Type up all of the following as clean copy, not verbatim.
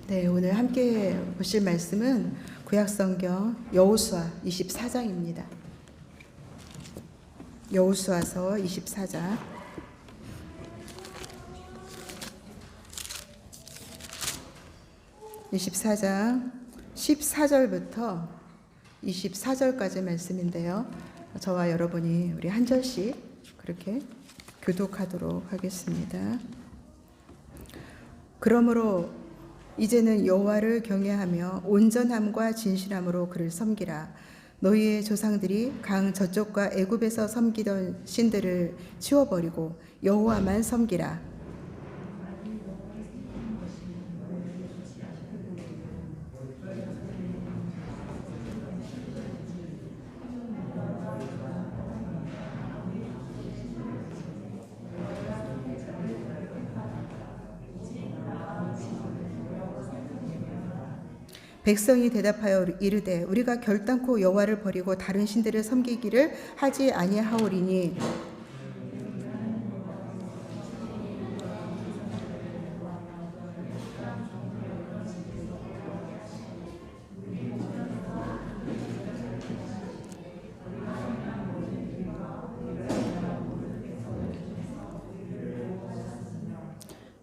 네, 오늘 함께 보실 말씀은 구약성경 여호수아 24장입니다. 여호수아서 24장 24장 14절부터 24절까지 말씀인데요. 저와 여러분이 우리 한 절씩 그렇게 교독하도록 하겠습니다. 그러므로 이제는 여호와를 경외하며 온전함과 진실함으로 그를 섬기라. 너희의 조상들이 강 저쪽과 애굽에서 섬기던 신들을 치워버리고 여호와만 섬기라. 백성이 대답하여 이르되 우리가 결단코 여호와를 버리고 다른 신들을 섬기기를 하지 아니하오리니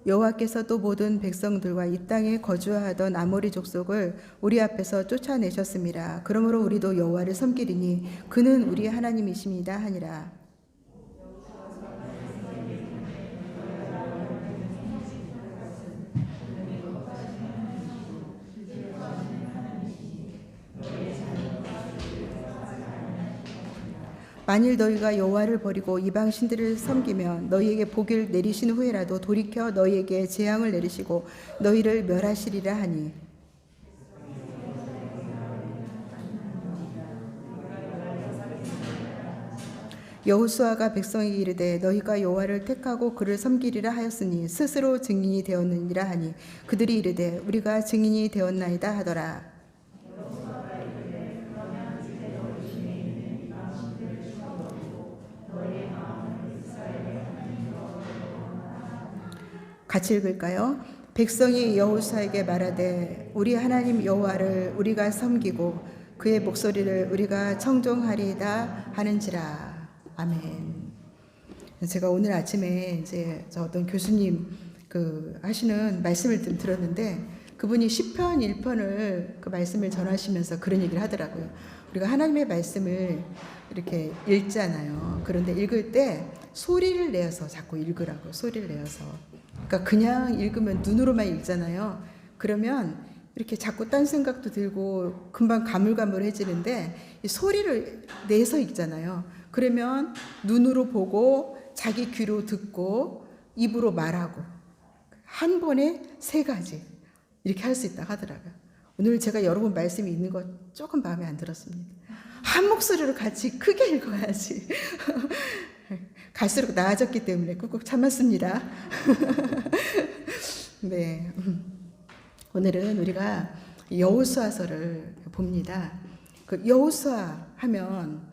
여호와께서 또 모든 백성들과 이 땅에 거주하던 아모리 족속을 우리 앞에서 쫓아내셨습니다. 그러므로 우리도 여호와를 섬기리니 그는 우리의 하나님이십니다 하니라. 만일 너희가 여호와를 버리고 이방 신들을 섬기면 너희에게 복을 내리신 후에라도 돌이켜 너희에게 재앙을 내리시고 너희를 멸하시리라 하니 여호수아가 백성에게 이르되 너희가 여호와를 택하고 그를 섬기리라 하였으니 스스로 증인이 되었느니라 하니 그들이 이르되 우리가 증인이 되었나이다 하더라. 같이 읽을까요? 백성이 여호수아에게 말하되 우리 하나님 여호와를 우리가 섬기고 그의 목소리를 우리가 청종하리이다 하는지라. 아멘. 제가 오늘 아침에 이제 저 어떤 교수님 하시는 말씀을 좀 들었는데 그분이 시편 1편을 그 말씀을 전하시면서 그런 얘기를 하더라고요. 우리가 하나님의 말씀을 이렇게 읽잖아요. 그런데 읽을 때 소리를 내어서 자꾸 읽으라고, 소리를 내어서. 그러니까 그냥 읽으면 눈으로만 읽잖아요. 그러면 이렇게 자꾸 딴 생각도 들고 금방 가물가물해지는데 이 소리를 내서 읽잖아요. 그러면 눈으로 보고 자기 귀로 듣고 입으로 말하고 한 번에 3가지 이렇게 할 수 있다 하더라고요. 오늘 제가 여러분 말씀이 있는 거 조금 마음에 안 들었습니다. 한 목소리로 같이 크게 읽어야지. 갈수록 나아졌기 때문에 꾹꾹 참았습니다. 네, 오늘은 우리가 여호수아서를 봅니다. 그 여호수아 하면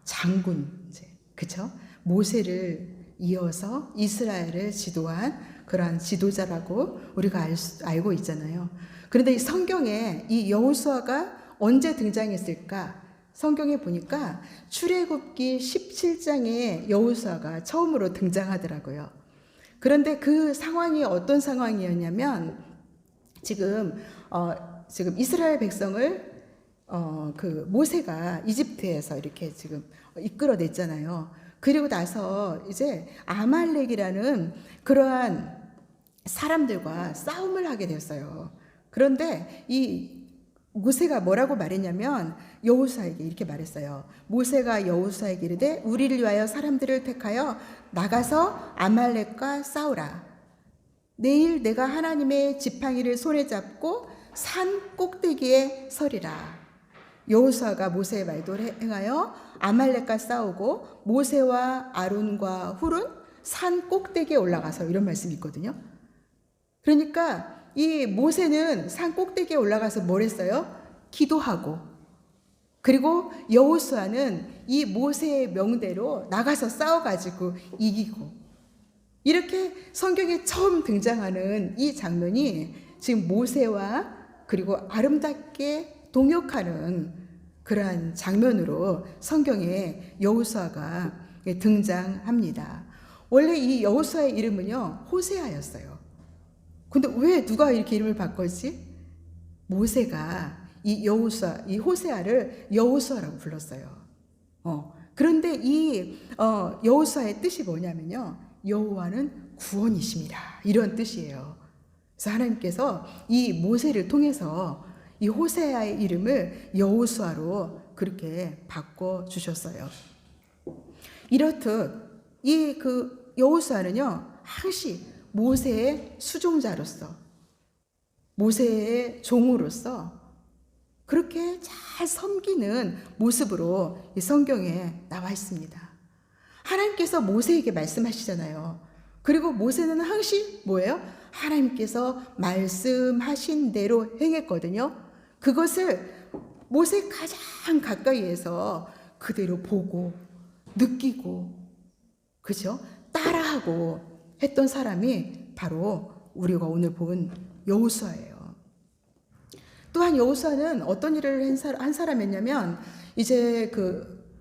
장군, 그렇죠? 모세를 이어서 이스라엘을 지도한 그러한 지도자라고 우리가 알고 있잖아요. 그런데 이 성경에 이 여호수아가 언제 등장했을까? 성경에 보니까 출애굽기 17장에 여호수아가 처음으로 등장하더라고요. 그런데 그 상황이 어떤 상황이었냐면 지금 이스라엘 백성을 그 모세가 이집트에서 이렇게 지금 이끌어냈잖아요. 그리고 나서 이제 아말렉이라는 그러한 사람들과 싸움을 하게 됐어요. 그런데 이 모세가 뭐라고 말했냐면 여호수아에게 이렇게 말했어요. 모세가 여호수아에게 이르되 우리를 위하여 사람들을 택하여 나가서 아말렉과 싸우라. 내일 내가 하나님의 지팡이를 손에 잡고 산 꼭대기에 서리라. 여호수아가 모세의 말도 행하여 아말렉과 싸우고 모세와 아론과 훌은 산 꼭대기에 올라가서 이런 말씀이 있거든요. 그러니까 이 모세는 산 꼭대기에 올라가서 뭘 했어요? 기도하고, 그리고 여호수아는 이 모세의 명대로 나가서 싸워가지고 이기고, 이렇게 성경에 처음 등장하는 이 장면이 지금 모세와 그리고 아름답게 동역하는 그러한 장면으로 성경에 여호수아가 등장합니다. 원래 이 여호수아의 이름은요, 호세아였어요. 근데 왜 누가 이렇게 이름을 바꿨지? 모세가 이 호세아를 여호수아라고 불렀어요. 그런데 이 여호수아의 뜻이 뭐냐면요, 여호와는 구원이십니다, 이런 뜻이에요. 그래서 하나님께서 이 모세를 통해서 이 호세아의 이름을 여호수아로 그렇게 바꿔 주셨어요. 이렇듯 이 여호수아는요, 항시 모세의 수종자로서, 모세의 종으로서 그렇게 잘 섬기는 모습으로 이 성경에 나와 있습니다. 하나님께서 모세에게 말씀하시잖아요. 그리고 모세는 항시 뭐예요? 하나님께서 말씀하신 대로 행했거든요. 그것을 모세 가장 가까이에서 그대로 보고 느끼고, 그죠? 따라하고 했던 사람이 바로 우리가 오늘 본 여호수아예요. 또한 여호수아는 어떤 일을 한 사람이었냐면, 이제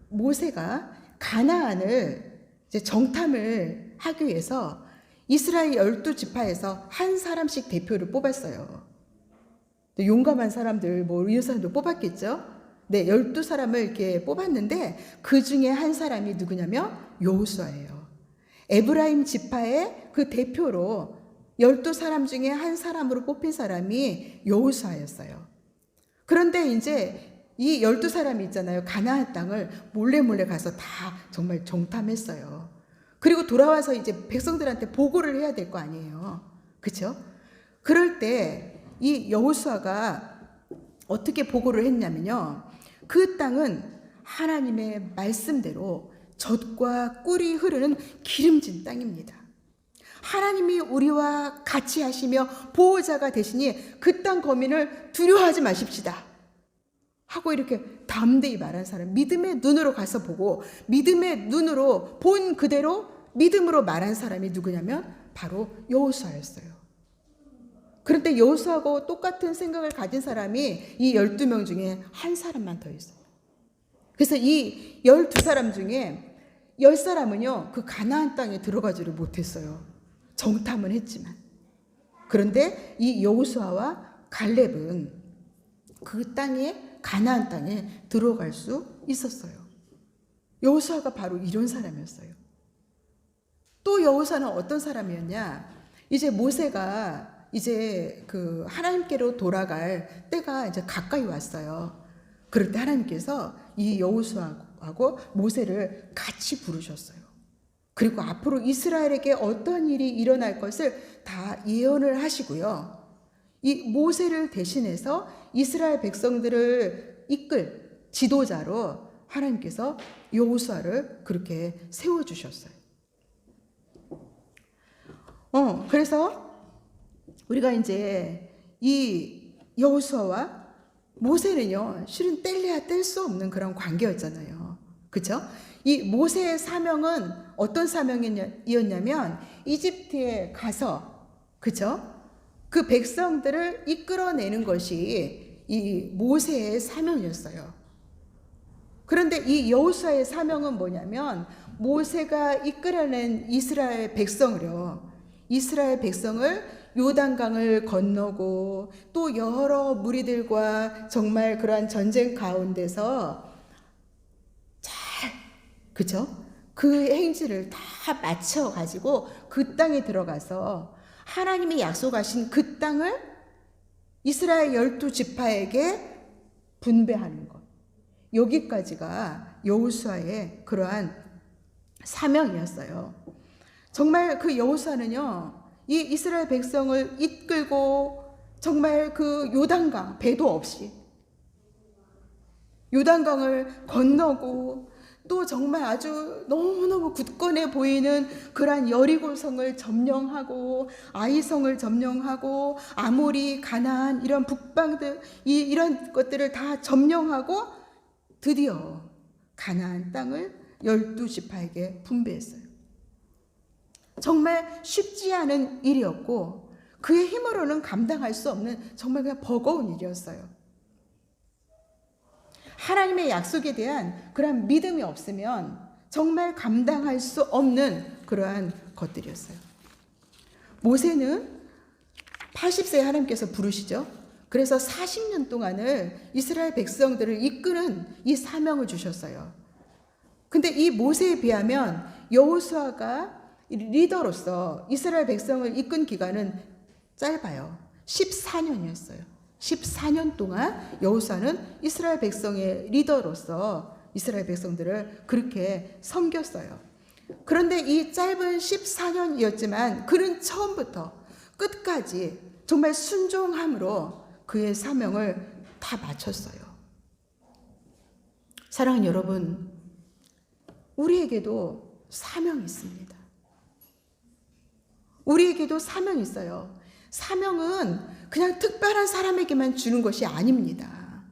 모세가 가나안을 이제 정탐을 하기 위해서 이스라엘 12지파에서 한 사람씩 대표를 뽑았어요. 용감한 사람들, 이런 사람도 뽑았겠죠? 네, 12사람을 이렇게 뽑았는데 그 중에 한 사람이 누구냐면 여호수아예요. 에브라임 지파의 그 대표로 12사람 중에 한 사람으로 뽑힌 사람이 여호수아였어요. 그런데 이제 이 12사람이 있잖아요. 가나안 땅을 몰래 가서 다 정말 정탐했어요. 그리고 돌아와서 이제 백성들한테 보고를 해야 될 거 아니에요. 그렇죠? 그럴 때 이 여호수아가 어떻게 보고를 했냐면요, 그 땅은 하나님의 말씀대로 젖과 꿀이 흐르는 기름진 땅입니다. 하나님이 우리와 같이 하시며 보호자가 되시니 그 땅 거민을 두려워하지 마십시다 하고 이렇게 담대히 말한 사람, 믿음의 눈으로 가서 보고 믿음의 눈으로 본 그대로 믿음으로 말한 사람이 누구냐면 바로 여호수아였어요. 그런데 여호수아하고 똑같은 생각을 가진 사람이 이 12명 중에 한 사람만 더 있어요. 그래서 이 12사람 중에 10사람은요 그 가나안 땅에 들어가지를 못했어요. 정탐은 했지만. 그런데 이 여호수아와 갈렙은 그 땅에, 가나안 땅에 들어갈 수 있었어요. 여호수아가 바로 이런 사람이었어요. 또 여호수아는 어떤 사람이었냐? 이제 모세가 이제 하나님께로 돌아갈 때가 이제 가까이 왔어요. 그럴 때 하나님께서 이 여호수아하고 모세를 같이 부르셨어요. 그리고 앞으로 이스라엘에게 어떤 일이 일어날 것을 다 예언을 하시고요. 이 모세를 대신해서 이스라엘 백성들을 이끌 지도자로 하나님께서 여호수아를 그렇게 세워주셨어요. 그래서 우리가 이제 이 여호수아와 모세는요, 실은 뗄래야 뗄 수 없는 그런 관계였잖아요. 그렇죠? 이 모세의 사명은 어떤 사명이었냐면 이집트에 가서, 그렇죠? 그 백성들을 이끌어내는 것이 이 모세의 사명이었어요. 그런데 이 여호수아의 사명은 뭐냐면 모세가 이끌어낸 이스라엘 백성을요, 이스라엘 백성을 요단강을 건너고 또 여러 무리들과 정말 그러한 전쟁 가운데서 잘, 그죠? 그 행지를 다 맞춰 가지고 그 땅에 들어가서 하나님이 약속하신 그 땅을 이스라엘 12지파에게 분배하는 것, 여기까지가 여호수아의 그러한 사명이었어요. 정말 그 여호수아는요, 이 이스라엘 백성을 이끌고 정말 그 요단강, 배도 없이 요단강을 건너고 또 정말 아주 너무너무 굳건해 보이는 그러한 여리고성을 점령하고 아이성을 점령하고 아모리, 가나안 이런 북방들 이런 것들을 다 점령하고 드디어 가나안 땅을 12지파에게 분배했어요. 정말 쉽지 않은 일이었고 그의 힘으로는 감당할 수 없는 정말 그냥 버거운 일이었어요. 하나님의 약속에 대한 그러한 믿음이 없으면 정말 감당할 수 없는 그러한 것들이었어요. 모세는 80세에 하나님께서 부르시죠. 그래서 40년 동안을 이스라엘 백성들을 이끄는 이 사명을 주셨어요. 근데 이 모세에 비하면 여호수아가 리더로서 이스라엘 백성을 이끈 기간은 짧아요. 14년이었어요. 14년 동안 여호수아는 이스라엘 백성의 리더로서 이스라엘 백성들을 그렇게 섬겼어요. 그런데 이 짧은 14년이었지만 그는 처음부터 끝까지 정말 순종함으로 그의 사명을 다 마쳤어요. 사랑하는 여러분, 우리에게도 사명이 있습니다. 우리에게도 사명이 있어요. 사명은 그냥 특별한 사람에게만 주는 것이 아닙니다.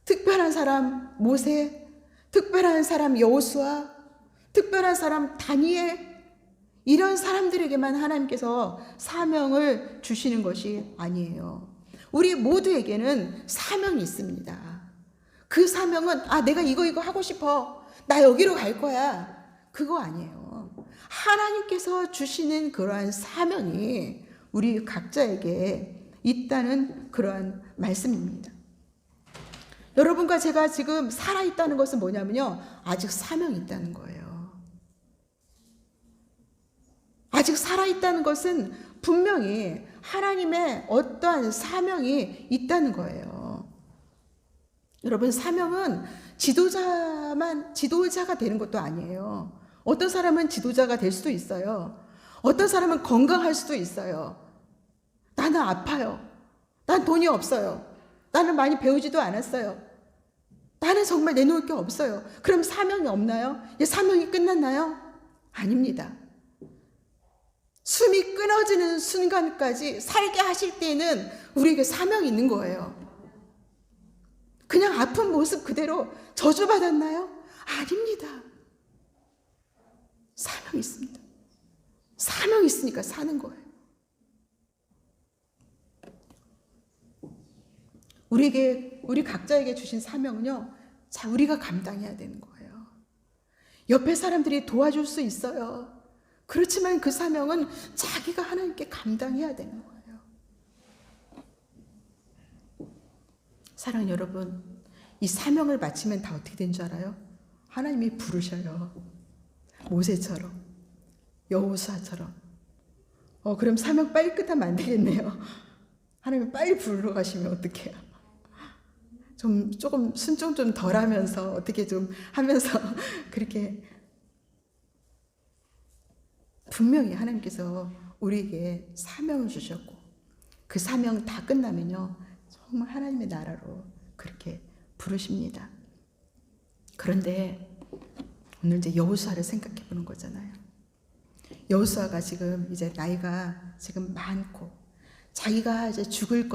특별한 사람 모세, 특별한 사람 여호수아, 특별한 사람 다니엘, 이런 사람들에게만 하나님께서 사명을 주시는 것이 아니에요. 우리 모두에게는 사명이 있습니다. 그 사명은 내가 이거 하고 싶어. 나 여기로 갈 거야. 그거 아니에요. 하나님께서 주시는 그러한 사명이 우리 각자에게 있다는 그러한 말씀입니다. 여러분과 제가 지금 살아있다는 것은 뭐냐면요. 아직 사명이 있다는 거예요. 아직 살아있다는 것은 분명히 하나님의 어떠한 사명이 있다는 거예요. 여러분, 사명은 지도자가 되는 것도 아니에요. 어떤 사람은 지도자가 될 수도 있어요. 어떤 사람은 건강할 수도 있어요. 나는 아파요. 난 돈이 없어요. 나는 많이 배우지도 않았어요. 나는 정말 내놓을 게 없어요. 그럼 사명이 없나요? 사명이 끝났나요? 아닙니다. 숨이 끊어지는 순간까지 살게 하실 때에는 우리에게 사명이 있는 거예요. 그냥 아픈 모습 그대로 저주받았나요? 아닙니다. 사명이 있습니다. 사명이 있으니까 사는 거예요. 우리 각자에게 주신 사명은요, 우리가 감당해야 되는 거예요. 옆에 사람들이 도와줄 수 있어요. 그렇지만 그 사명은 자기가 하나님께 감당해야 되는 거예요. 사랑하는 여러분, 이 사명을 마치면 다 어떻게 된 줄 알아요? 하나님이 부르셔요. 모세처럼, 여호수아처럼. 그럼 사명 빨리 끝하면 안 되겠네요. 하나님이 빨리 부르러 가시면 어떡해요? 조금 순종 좀 덜 하면서 어떻게 좀 하면서 그렇게 분명히 하나님께서 우리에게 사명을 주셨고 그 사명 다 끝나면요 정말 하나님의 나라로 그렇게 부르십니다. 그런데 오늘 이제 여호수아를 생각해 보는 거잖아요. 여호수아가 지금 이제 나이가 지금 많고 자기가 이제 죽을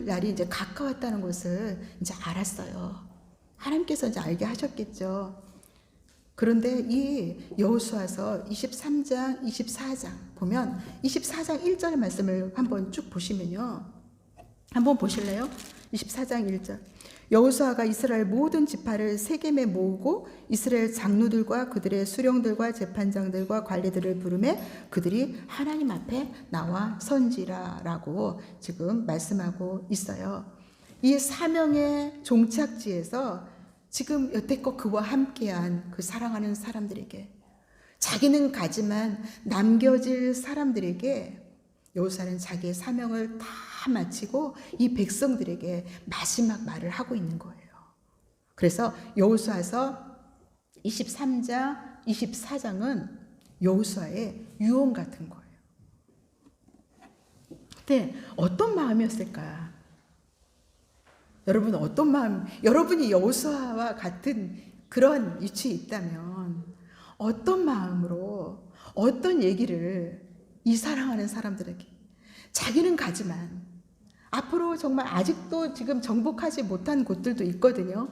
날이 이제 가까웠다는 것을 이제 알았어요. 하나님께서 이제 알게 하셨겠죠. 그런데 이 여호수아서 23장, 24장 보면 24장 1절 말씀을 한번 쭉 보시면요. 한번 보실래요? 24장 1절. 여호수아가 이스라엘 모든 지파를 세겜에 모으고 이스라엘 장로들과 그들의 수령들과 재판장들과 관리들을 부르매 그들이 하나님 앞에 나와 선지라라고 지금 말씀하고 있어요. 이 사명의 종착지에서 지금 여태껏 그와 함께한 그 사랑하는 사람들에게 자기는 가지만 남겨질 사람들에게 여호수아는 자기의 사명을 다 마치고 이 백성들에게 마지막 말을 하고 있는 거예요. 그래서 여호수아서 23장, 24장은 여호수아의 유언 같은 거예요. 근데 어떤 마음이었을까? 여러분 어떤 마음, 여러분이 여호수아와 같은 그런 위치에 있다면 어떤 마음으로 어떤 얘기를 이 사랑하는 사람들에게 자기는 가지만 앞으로 정말 아직도 지금 정복하지 못한 곳들도 있거든요.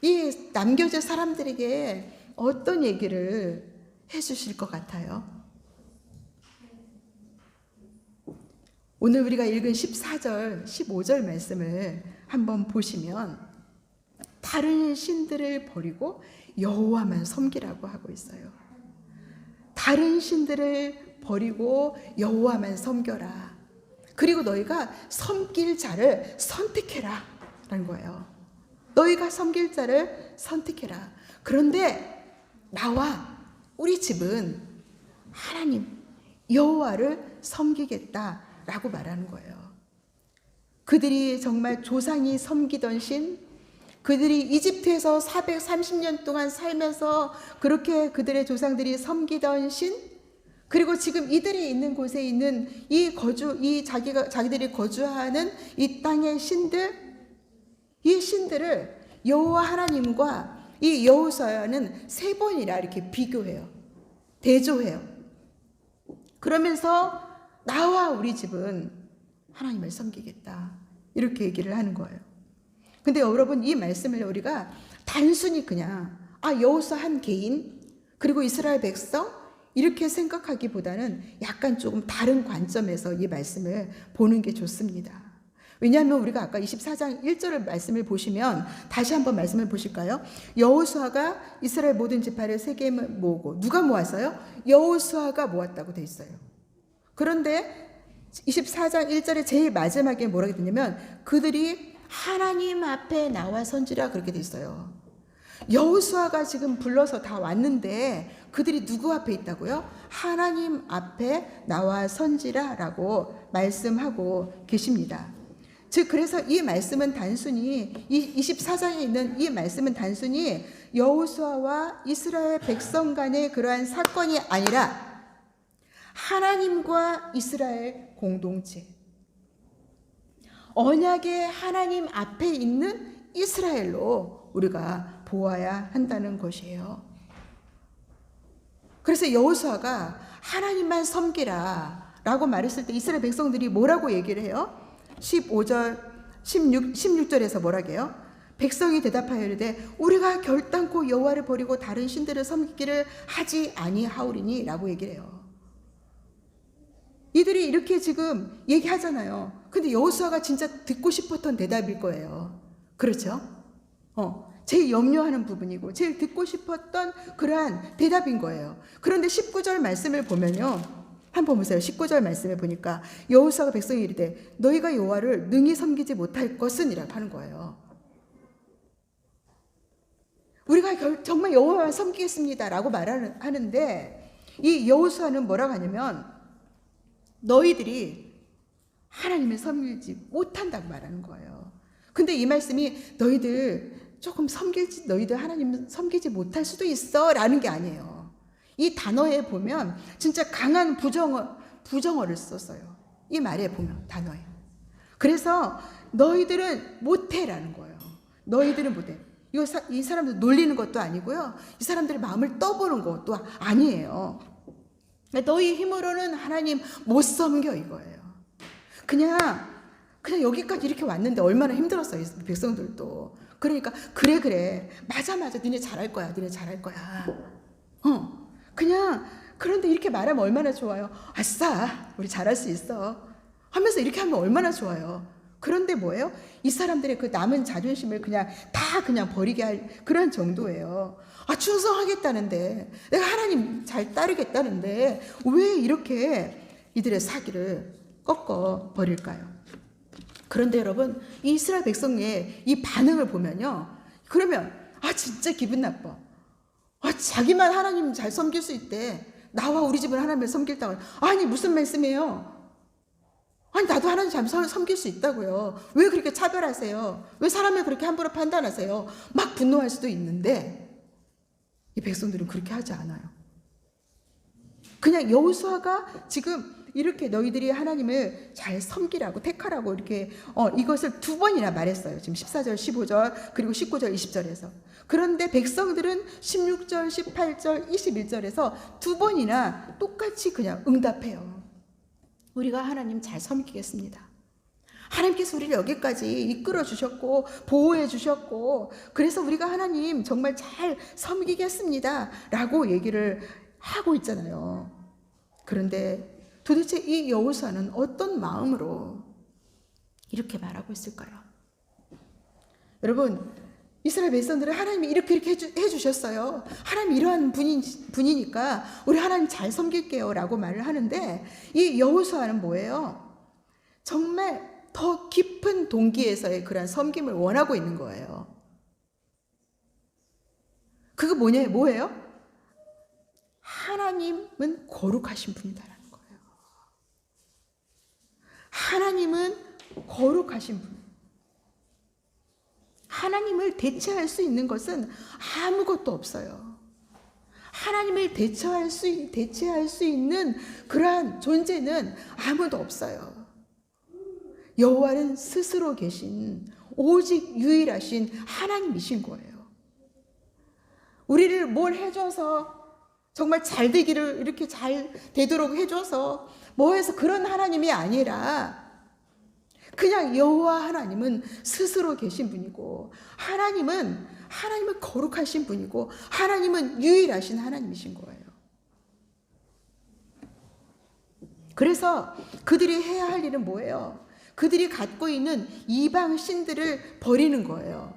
이 남겨진 사람들에게 어떤 얘기를 해주실 것 같아요? 오늘 우리가 읽은 14절, 15절 말씀을 한번 보시면 다른 신들을 버리고 여호와만 섬기라고 하고 있어요. 다른 신들을 버리고 여호와만 섬겨라. 그리고 너희가 섬길 자를 선택해라 라는 거예요. 너희가 섬길 자를 선택해라. 그런데 나와 우리 집은 하나님 여호와를 섬기겠다라고 말하는 거예요. 그들이 정말 조상이 섬기던 신, 그들이 이집트에서 430년 동안 살면서 그렇게 그들의 조상들이 섬기던 신, 그리고 지금 이들이 있는 곳에 있는 자기들이 거주하는 이 땅의 신들, 이 신들을 여호와 하나님과 이 여호수아는 3번이나 이렇게 비교해요. 대조해요. 그러면서 나와 우리 집은 하나님을 섬기겠다. 이렇게 얘기를 하는 거예요. 근데 여러분, 이 말씀을 우리가 단순히 그냥 여호수아 한 개인 그리고 이스라엘 백성 이렇게 생각하기보다는 약간 조금 다른 관점에서 이 말씀을 보는 게 좋습니다. 왜냐하면 우리가 아까 24장 1절의 말씀을 보시면 다시 한번 말씀을 보실까요? 여호수아가 이스라엘 모든 지파를 세겜에 모으고, 누가 모았어요? 여호수아가 모았다고 돼 있어요. 그런데 24장 1절의 제일 마지막에 뭐라고 되냐면 그들이 하나님 앞에 나와 선지라 그렇게 돼 있어요. 여호수아가 지금 불러서 다 왔는데 그들이 누구 앞에 있다고요? 하나님 앞에 나와 선지라라고 말씀하고 계십니다. 즉 그래서 이 말씀은 단순히 이 24장에 있는 이 말씀은 단순히 여호수아와 이스라엘 백성 간의 그러한 사건이 아니라 하나님과 이스라엘 공동체, 언약의 하나님 앞에 있는 이스라엘로 우리가 보아야 한다는 것이에요. 그래서 여호수아가 하나님만 섬기라 라고 말했을 때 이스라엘 백성들이 뭐라고 얘기를 해요? 15절, 16절에서 뭐라고 해요? 백성이 대답하여 이르되 우리가 결단코 여호와를 버리고 다른 신들을 섬기기를 하지 아니하오리니 라고 얘기를 해요. 이들이 이렇게 지금 얘기하잖아요. 근데 여호수아가 진짜 듣고 싶었던 대답일 거예요. 그렇죠? 제일 염려하는 부분이고 제일 듣고 싶었던 그러한 대답인 거예요. 그런데 19절 말씀을 보면요, 한번 보세요. 19절 말씀을 보니까 여호수아가 백성이 이르되 너희가 여호와를 능히 섬기지 못할 것은 이라고 하는 거예요. 우리가 정말 여호와만 섬기겠습니다 라고 말하는데 이 여호수아는 뭐라고 하냐면 너희들이 하나님을 섬기지 못한다고 말하는 거예요. 근데 이 말씀이 너희들 하나님 섬기지 못할 수도 있어 라는 게 아니에요. 이 단어에 보면 진짜 강한 부정어를 썼어요. 이 말에 보면 단어에. 그래서 너희들은 못해라는 거예요. 너희들은 못해. 이 사람들 놀리는 것도 아니고요. 이 사람들의 마음을 떠보는 것도 아니에요. 너희 힘으로는 하나님 못 섬겨 이거예요. 그냥 여기까지 이렇게 왔는데 얼마나 힘들었어요, 이 백성들도. 그러니까 그래 맞아 니네 잘할 거야. 그런데 이렇게 말하면 얼마나 좋아요. 아싸 우리 잘할 수 있어 하면서 이렇게 하면 얼마나 좋아요. 그런데 뭐예요? 이 사람들의 그 남은 자존심을 그냥 버리게 할 그런 정도예요. 충성하겠다는데, 내가 하나님 잘 따르겠다는데 왜 이렇게 이들의 사기를 꺾어 버릴까요? 그런데 여러분, 이 이스라엘 백성의 이 반응을 보면요, 그러면 진짜 기분 나빠. 자기만 하나님 잘 섬길 수 있대. 나와 우리 집은 하나님을 섬길다고. 아니 무슨 말씀이에요? 나도 하나님 잘 섬길 수 있다고요. 왜 그렇게 차별하세요? 왜 사람을 그렇게 함부로 판단하세요? 막 분노할 수도 있는데 이 백성들은 그렇게 하지 않아요. 그냥 여호수아가 지금 이렇게 너희들이 하나님을 잘 섬기라고 택하라고 이렇게 이것을 2번이나 말했어요. 지금 14절, 15절, 그리고 19절, 20절에서. 그런데 백성들은 16절, 18절, 21절에서 2번이나 똑같이 그냥 응답해요. 우리가 하나님 잘 섬기겠습니다. 하나님께서 우리를 여기까지 이끌어 주셨고 보호해 주셨고 그래서 우리가 하나님 정말 잘 섬기겠습니다 라고 얘기를 하고 있잖아요. 그런데 도대체 이 여호수아는 어떤 마음으로 이렇게 말하고 있을까요? 여러분, 이스라엘 백성들은 하나님이 이렇게 해주셨어요. 하나님 이러한 분이니까 우리 하나님 잘 섬길게요 라고 말을 하는데 이 여호수아는 뭐예요? 정말 더 깊은 동기에서의 그런 섬김을 원하고 있는 거예요. 그거 뭐예요? 하나님은 거룩하신 분이다라는 거예요. 하나님은 거룩하신 분. 하나님을 대체할 수 있는 것은 아무것도 없어요. 하나님을 대체할 수 있는 그러한 존재는 아무도 없어요. 여호와는 스스로 계신 오직 유일하신 하나님이신 거예요. 우리를 뭘 해줘서 정말 잘 되기를 이렇게 잘 되도록 해줘서 뭐 해서 그런 하나님이 아니라 그냥 여호와 하나님은 스스로 계신 분이고 하나님은 거룩하신 분이고 하나님은 유일하신 하나님이신 거예요. 그래서 그들이 해야 할 일은 뭐예요? 그들이 갖고 있는 이방 신들을 버리는 거예요.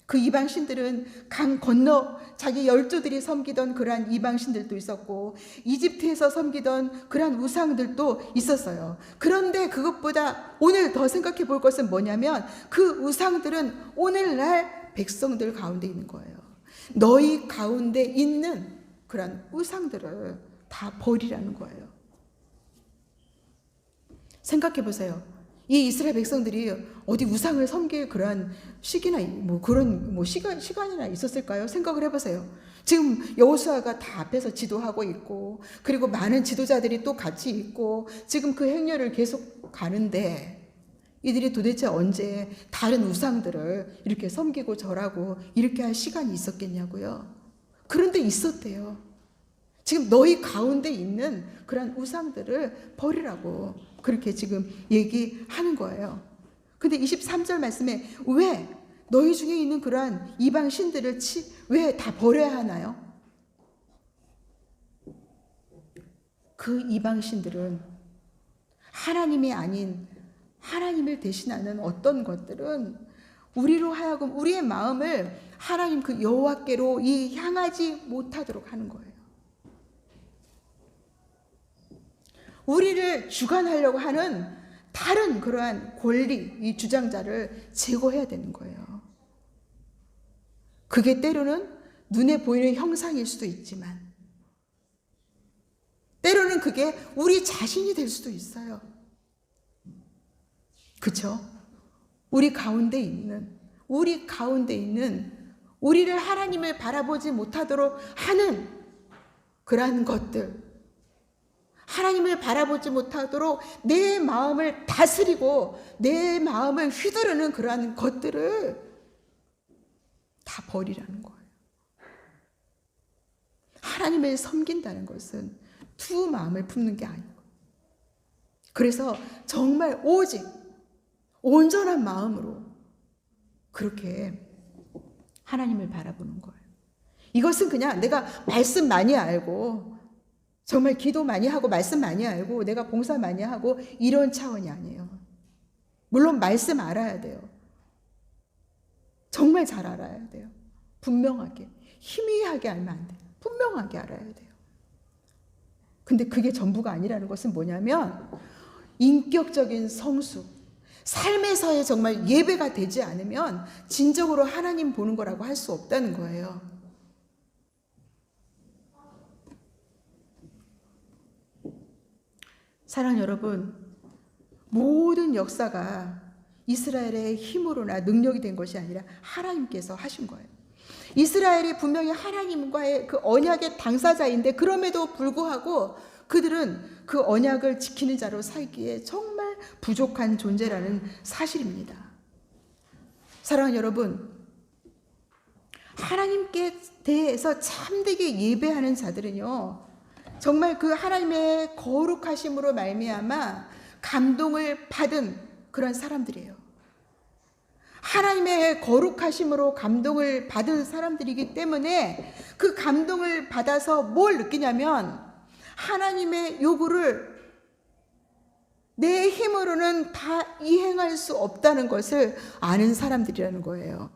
그 이방 신들은 강 건너 자기 열조들이 섬기던 그러한 이방 신들도 있었고 이집트에서 섬기던 그러한 우상들도 있었어요. 그런데 그것보다 오늘 더 생각해 볼 것은 뭐냐면 그 우상들은 오늘날 백성들 가운데 있는 거예요. 너희 가운데 있는 그러한 우상들을 다 버리라는 거예요. 생각해 보세요. 이 이스라엘 백성들이 어디 우상을 섬길 그러한 시기나 시간이나 있었을까요? 생각을 해보세요. 지금 여호수아가 다 앞에서 지도하고 있고 그리고 많은 지도자들이 또 같이 있고 지금 그 행렬을 계속 가는데 이들이 도대체 언제 다른 우상들을 이렇게 섬기고 절하고 이렇게 할 시간이 있었겠냐고요. 그런데 있었대요. 지금 너희 가운데 있는 그런 우상들을 버리라고 그렇게 지금 얘기하는 거예요. 근데 23절 말씀에 왜 너희 중에 있는 그러한 이방 신들을 왜 다 버려야 하나요? 그 이방 신들은 하나님이 아닌 하나님을 대신하는 어떤 것들은 우리로 하여금 우리의 마음을 하나님 그 여호와께로 향하지 못하도록 하는 거예요. 우리를 주관하려고 하는 다른 그러한 권리, 이 주장자를 제거해야 되는 거예요. 그게 때로는 눈에 보이는 형상일 수도 있지만 때로는 그게 우리 자신이 될 수도 있어요. 그렇죠? 우리 가운데 있는 우리를 하나님을 바라보지 못하도록 하는 그러한 것들, 하나님을 바라보지 못하도록 내 마음을 다스리고 내 마음을 휘두르는 그러한 것들을 다 버리라는 거예요. 하나님을 섬긴다는 것은 두 마음을 품는 게 아니고 그래서 정말 오직 온전한 마음으로 그렇게 하나님을 바라보는 거예요. 이것은 그냥 내가 말씀 많이 알고 정말 기도 많이 하고 말씀 많이 알고 내가 봉사 많이 하고 이런 차원이 아니에요. 물론 말씀 알아야 돼요. 정말 잘 알아야 돼요. 분명하게. 희미하게 알면 안 돼요. 분명하게 알아야 돼요. 근데 그게 전부가 아니라는 것은 뭐냐면 인격적인 성숙, 삶에서의 정말 예배가 되지 않으면 진정으로 하나님 보는 거라고 할 수 없다는 거예요. 사랑하는 여러분, 모든 역사가 이스라엘의 힘으로나 능력이 된 것이 아니라 하나님께서 하신 거예요. 이스라엘이 분명히 하나님과의 그 언약의 당사자인데 그럼에도 불구하고 그들은 그 언약을 지키는 자로 살기에 정말 부족한 존재라는 사실입니다. 사랑하는 여러분, 하나님께 대해서 참되게 예배하는 자들은요 정말 그 하나님의 거룩하심으로 말미암아 감동을 받은 그런 사람들이에요. 하나님의 거룩하심으로 감동을 받은 사람들이기 때문에 그 감동을 받아서 뭘 느끼냐면 하나님의 요구를 내 힘으로는 다 이행할 수 없다는 것을 아는 사람들이라는 거예요.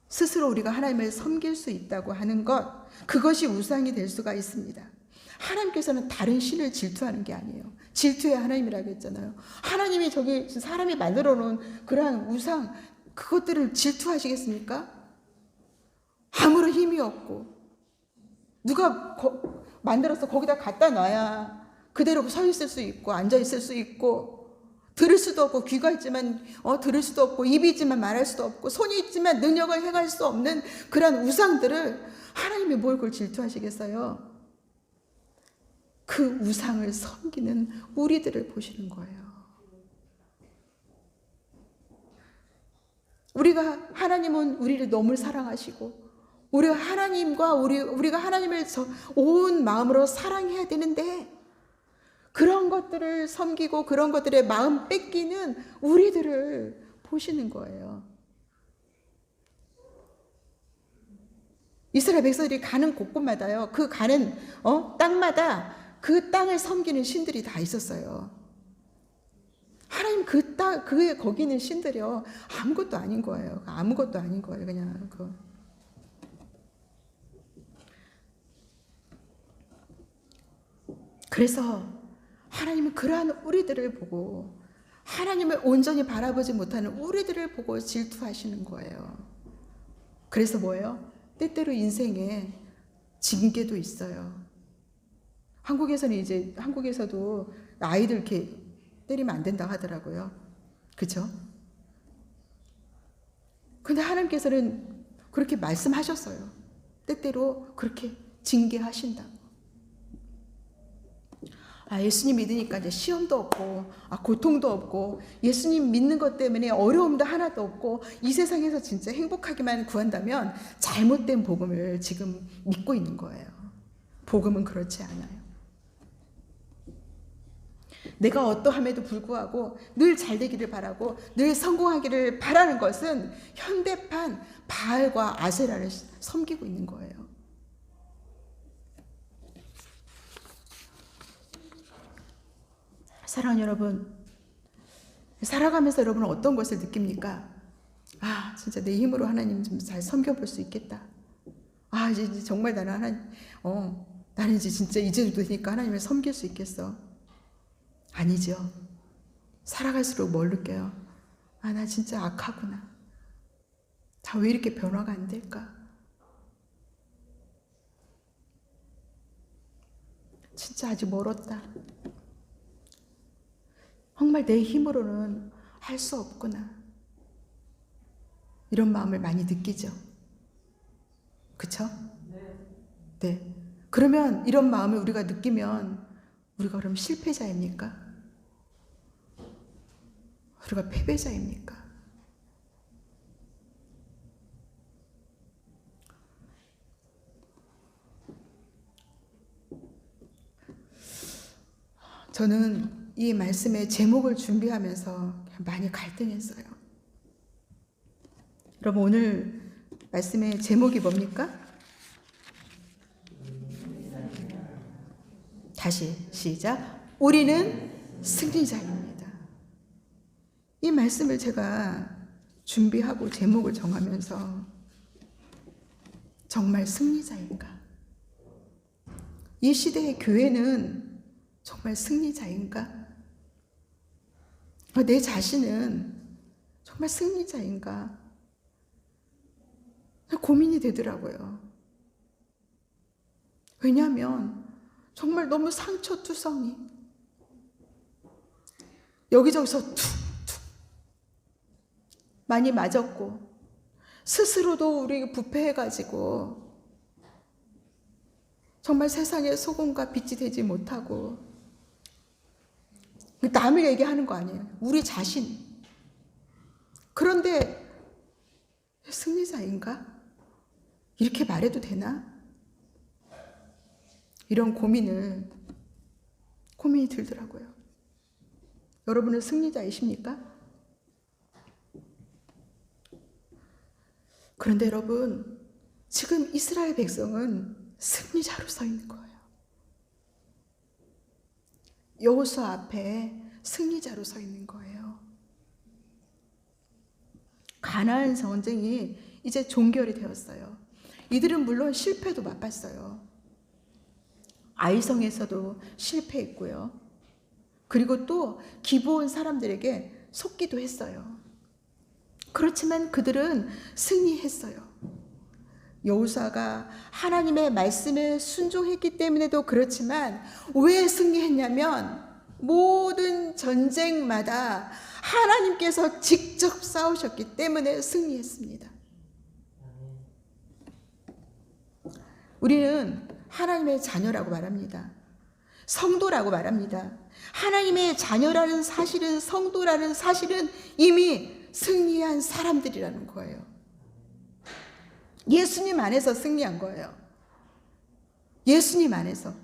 스스로 우리가 하나님을 섬길 수 있다고 하는 것, 그것이 우상이 될 수가 있습니다. 하나님께서는 다른 신을 질투하는 게 아니에요. 질투의 하나님이라고 했잖아요. 하나님이 저기 사람이 만들어 놓은 그러한 우상, 그것들을 질투하시겠습니까? 아무런 힘이 없고 누가 만들어서 거기다 갖다 놔야 그대로 서 있을 수 있고 앉아 있을 수 있고, 들을 수도 없고, 귀가 있지만 들을 수도 없고, 입이 있지만 말할 수도 없고, 손이 있지만 능력을 행할 수 없는 그런 우상들을 하나님이 뭘 그걸 질투하시겠어요? 그 우상을 섬기는 우리들을 보시는 거예요. 하나님은 우리를 너무 사랑하시고 우리가 하나님을 온 마음으로 사랑해야 되는데, 그런 것들을 섬기고 그런 것들의 마음 뺏기는 우리들을 보시는 거예요. 이스라엘 백성들이 가는 곳곳마다요, 그 가는 땅마다 그 땅을 섬기는 신들이 다 있었어요. 하나님 거기 있는 신들이요, 아무것도 아닌 거예요. 아무것도 아닌 거예요. 그냥 그래서 하나님은 그러한 우리들을 보고, 하나님을 온전히 바라보지 못하는 우리들을 보고 질투하시는 거예요. 그래서 뭐예요? 때때로 인생에 징계도 있어요. 한국에서도 아이들 이렇게 때리면 안 된다고 하더라고요. 그렇죠? 근데 하나님께서는 그렇게 말씀하셨어요. 때때로 그렇게 징계하신다고. 예수님 믿으니까 이제 시험도 없고, 고통도 없고, 예수님 믿는 것 때문에 어려움도 하나도 없고, 이 세상에서 진짜 행복하기만 구한다면 잘못된 복음을 지금 믿고 있는 거예요. 복음은 그렇지 않아요. 내가 어떠함에도 불구하고 늘 잘되기를 바라고 늘 성공하기를 바라는 것은 현대판 바알과 아세라를 섬기고 있는 거예요. 사랑하는 여러분, 살아가면서 여러분은 어떤 것을 느낍니까? 진짜 내 힘으로 하나님 좀 잘 섬겨볼 수 있겠다. 이제 정말 나는 이제 진짜 이제도 되니까 하나님을 섬길 수 있겠어. 아니죠. 살아갈수록 뭘 느껴요? 나 진짜 악하구나. 다 왜 이렇게 변화가 안 될까? 진짜 아직 멀었다. 정말 내 힘으로는 할 수 없구나. 이런 마음을 많이 느끼죠. 그쵸? 네. 그러면 이런 마음을 우리가 느끼면 우리가 그럼 실패자입니까? 우리가 패배자입니까? 저는 이 말씀의 제목을 준비하면서 많이 갈등했어요. 여러분, 오늘 말씀의 제목이 뭡니까? 다시 시작. 우리는 승리자입니다. 이 말씀을 제가 준비하고 제목을 정하면서 정말 승리자인가? 이 시대의 교회는 정말 승리자인가? 내 자신은 정말 승리자인가? 고민이 되더라고요. 왜냐하면 정말 너무 상처투성이, 여기저기서 툭툭 많이 맞았고, 스스로도 우리 부패해가지고 정말 세상의 소금과 빛이 되지 못하고, 남을 얘기하는 거 아니에요. 우리 자신. 그런데 승리자인가? 이렇게 말해도 되나? 이런 고민을 고민이 들더라고요. 여러분은 승리자이십니까? 그런데 여러분, 지금 이스라엘 백성은 승리자로 서 있는 거예요. 여호수아 앞에 승리자로 서 있는 거예요. 가나안 전쟁이 이제 종결이 되었어요. 이들은 물론 실패도 맛봤어요. 아이성에서도 실패했고요. 그리고 또 기브온 사람들에게 속기도 했어요. 그렇지만 그들은 승리했어요. 여호수아가 하나님의 말씀에 순종했기 때문에도 그렇지만 왜 승리했냐면 모든 전쟁마다 하나님께서 직접 싸우셨기 때문에 승리했습니다. 우리는 하나님의 자녀라고 말합니다. 성도라고 말합니다. 하나님의 자녀라는 사실은, 성도라는 사실은 이미 승리한 사람들이라는 거예요. 예수님 안에서 승리한 거예요. 예수님 안에서.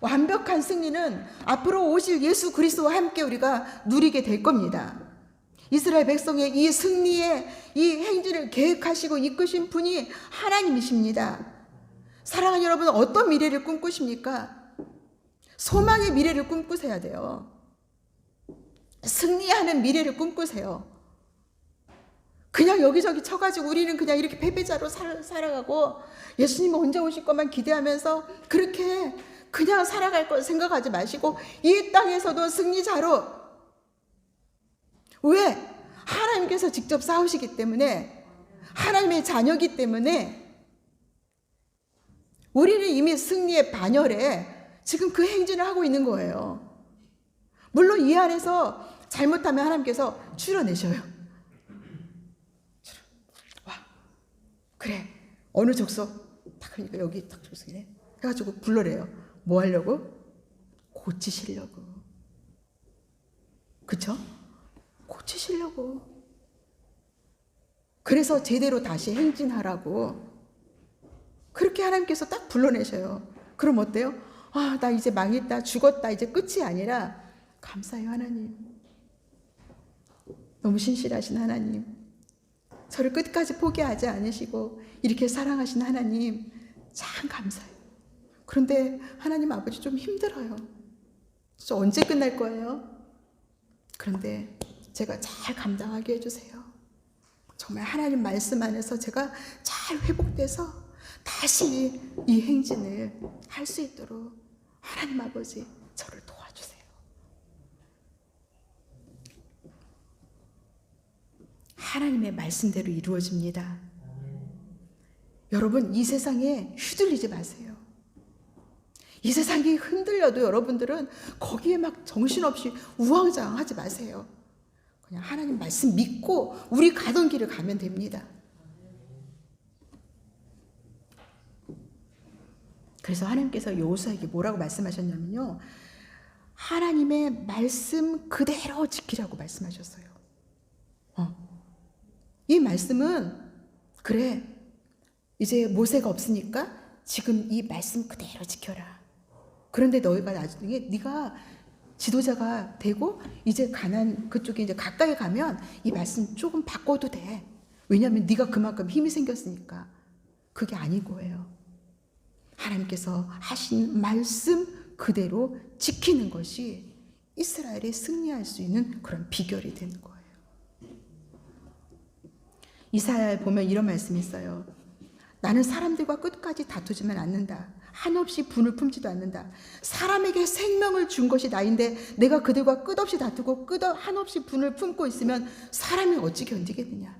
완벽한 승리는 앞으로 오실 예수 그리스도와 함께 우리가 누리게 될 겁니다. 이스라엘 백성의 이 승리의 이 행진을 계획하시고 이끄신 분이 하나님이십니다. 사랑하는 여러분, 어떤 미래를 꿈꾸십니까? 소망의 미래를 꿈꾸셔야 돼요. 승리하는 미래를 꿈꾸세요. 그냥 여기저기 쳐가지고 우리는 그냥 이렇게 패배자로 살아가고 예수님이 언제 오실 것만 기대하면서 그렇게 그냥 살아갈 걸 생각하지 마시고 이 땅에서도 승리자로. 왜? 하나님께서 직접 싸우시기 때문에, 하나님의 자녀이기 때문에 우리는 이미 승리의 반열에 지금 그 행진을 하고 있는 거예요. 물론 이 안에서 잘못하면 하나님께서 추려내셔요. 와, 그래, 어느 족속 딱 그러니까 여기 딱 족속이네 해가지고 불러래요. 뭐 하려고? 고치시려고. 그쵸? 고치시려고. 그래서 제대로 다시 행진하라고 그렇게 하나님께서 딱 불러내셔요. 그럼 어때요? 아, 나 이제 망했다, 죽었다, 이제 끝이 아니라 감사해요. 하나님 너무 신실하신 하나님, 저를 끝까지 포기하지 않으시고 이렇게 사랑하신 하나님 참 감사해요. 그런데 하나님 아버지 좀 힘들어요. 저 언제 끝날 거예요? 그런데 제가 잘 감당하게 해주세요. 정말 하나님 말씀 안에서 제가 잘 회복돼서 다시 이 행진을 할 수 있도록 하나님 아버지 저를 도와주세요. 하나님의 말씀대로 이루어집니다. 여러분, 이 세상에 휘둘리지 마세요. 이 세상이 흔들려도 여러분들은 거기에 막 정신없이 우왕좌왕하지 마세요. 그냥 하나님 말씀 믿고 우리 가던 길을 가면 됩니다. 그래서 하나님께서 여호수아에게 뭐라고 말씀하셨냐면요, 하나님의 말씀 그대로 지키라고 말씀하셨어요. 이 말씀은 그래, 이제 모세가 없으니까 지금 이 말씀 그대로 지켜라. 그런데 너희가 나중에 네가 지도자가 되고 이제 가나안 그쪽에 이제 가까이 가면 이 말씀 조금 바꿔도 돼. 왜냐하면 네가 그만큼 힘이 생겼으니까. 그게 아닌 거예요. 하나님께서 하신 말씀 그대로 지키는 것이 이스라엘이 승리할 수 있는 그런 비결이 되는 거예요. 이사야에 보면 이런 말씀이 있어요. 나는 사람들과 끝까지 다투지만 않는다. 한없이 분을 품지도 않는다. 사람에게 생명을 준 것이 나인데 내가 그들과 끝없이 다투고 한없이 분을 품고 있으면 사람이 어찌 견디겠느냐.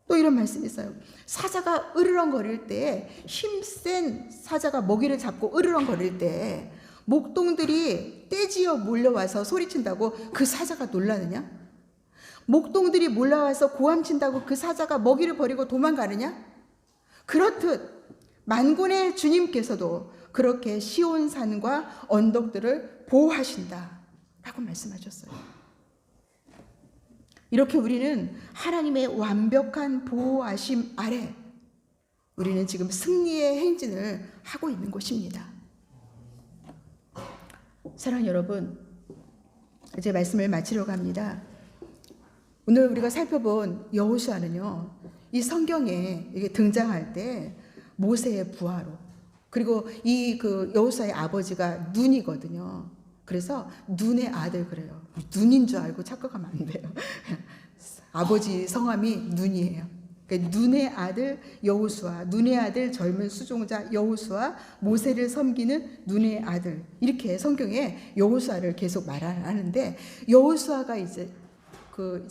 또 이런 말씀이 있어요. 사자가 으르렁거릴 때, 힘센 사자가 먹이를 잡고 으르렁거릴 때 목동들이 떼지어 몰려와서 소리친다고 그 사자가 놀라느냐? 목동들이 몰려와서 고함친다고 그 사자가 먹이를 버리고 도망가느냐? 그렇듯 만군의 주님께서도 그렇게 시온산과 언덕들을 보호하신다 라고 말씀하셨어요. 이렇게 우리는 하나님의 완벽한 보호하심 아래 우리는 지금 승리의 행진을 하고 있는 것입니다. 사랑하는 여러분, 이제 말씀을 마치려고 합니다. 오늘 우리가 살펴본 여호수아는요, 이 성경에 이게 등장할 때 모세의 부하로, 그리고 이 여호수아의 아버지가 눈이거든요. 그래서 눈의 아들 그래요. 눈인 줄 알고 착각하면 안 돼요. 아버지 성함이 눈이에요. 그러니까 눈의 아들 여호수아, 눈의 아들 젊은 수종자 여호수아, 모세를 섬기는 눈의 아들, 이렇게 성경에 여호수아를 계속 말하는데, 여호수아가 이제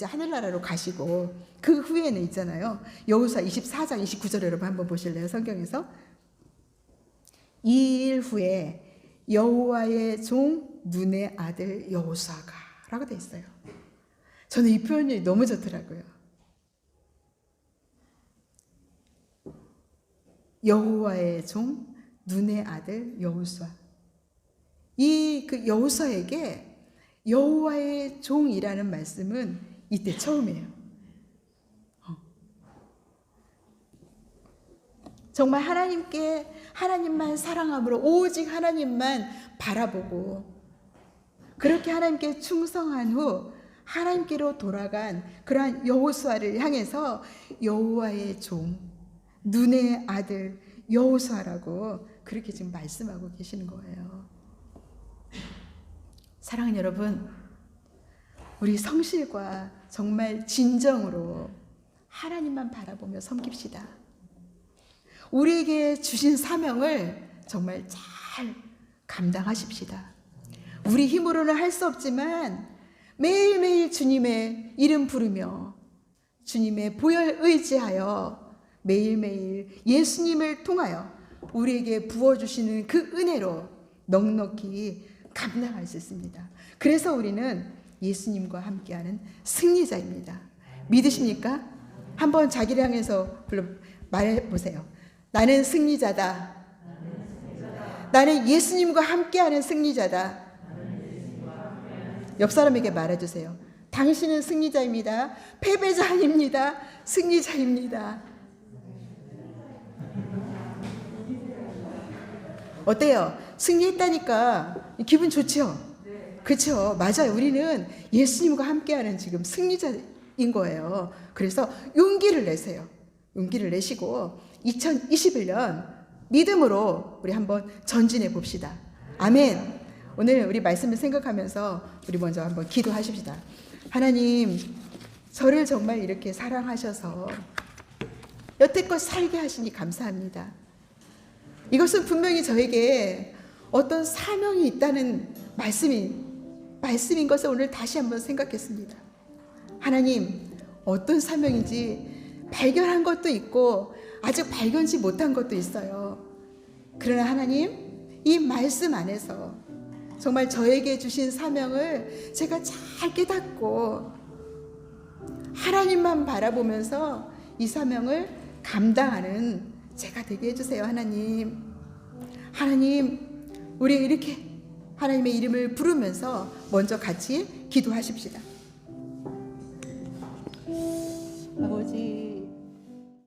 하늘나라로 가시고 그 후에는 있잖아요. 여호수아 24장 29절 여러분 한번 보실래요? 성경에서 이 일 후에 여호와의 종 눈의 아들 여호수아가 라고 돼 있어요. 저는 이 표현이 너무 좋더라고요. 여호와의 종 눈의 아들 여호수아. 이 여호수아에게 여호와의 종이라는 말씀은 이때 처음이에요. 정말 하나님만 사랑함으로 오직 하나님만 바라보고 그렇게 하나님께 충성한 후 하나님께로 돌아간 그러한 여호수아를 향해서 여호와의 종, 눈의 아들 여호수아라고 그렇게 지금 말씀하고 계시는 거예요. 사랑하는 여러분, 우리 성실과 정말 진정으로 하나님만 바라보며 섬깁시다. 우리에게 주신 사명을 정말 잘 감당하십시다. 우리 힘으로는 할 수 없지만 매일매일 주님의 이름 부르며 주님의 보혈 의지하여 매일매일 예수님을 통하여 우리에게 부어주시는 그 은혜로 넉넉히 감당할 수 있습니다. 그래서 우리는 예수님과 함께하는 승리자입니다. 믿으십니까? 한번 자기를 향해서 말해보세요. 나는 승리자다. 나는 예수님과 함께하는 승리자다. 옆 사람에게 말해주세요. 당신은 승리자입니다. 패배자 아닙니다. 승리자입니다. 어때요? 승리했다니까 기분 좋죠? 그렇죠? 맞아요. 우리는 예수님과 함께하는 지금 승리자인 거예요. 그래서 용기를 내세요. 용기를 내시고 2021년 믿음으로 우리 한번 전진해 봅시다. 아멘. 오늘 우리 말씀을 생각하면서 우리 먼저 한번 기도하십시다. 하나님, 저를 정말 이렇게 사랑하셔서 여태껏 살게 하시니 감사합니다. 이것은 분명히 저에게 어떤 사명이 있다는 말씀인 것을 오늘 다시 한번 생각했습니다. 하나님, 어떤 사명인지 발견한 것도 있고 아직 발견치 못한 것도 있어요. 그러나 하나님, 이 말씀 안에서 정말 저에게 주신 사명을 제가 잘 깨닫고 하나님만 바라보면서 이 사명을 감당하는 제가 되게 해주세요. 하나님, 우리 이렇게 하나님의 이름을 부르면서 먼저 같이 기도하십시다.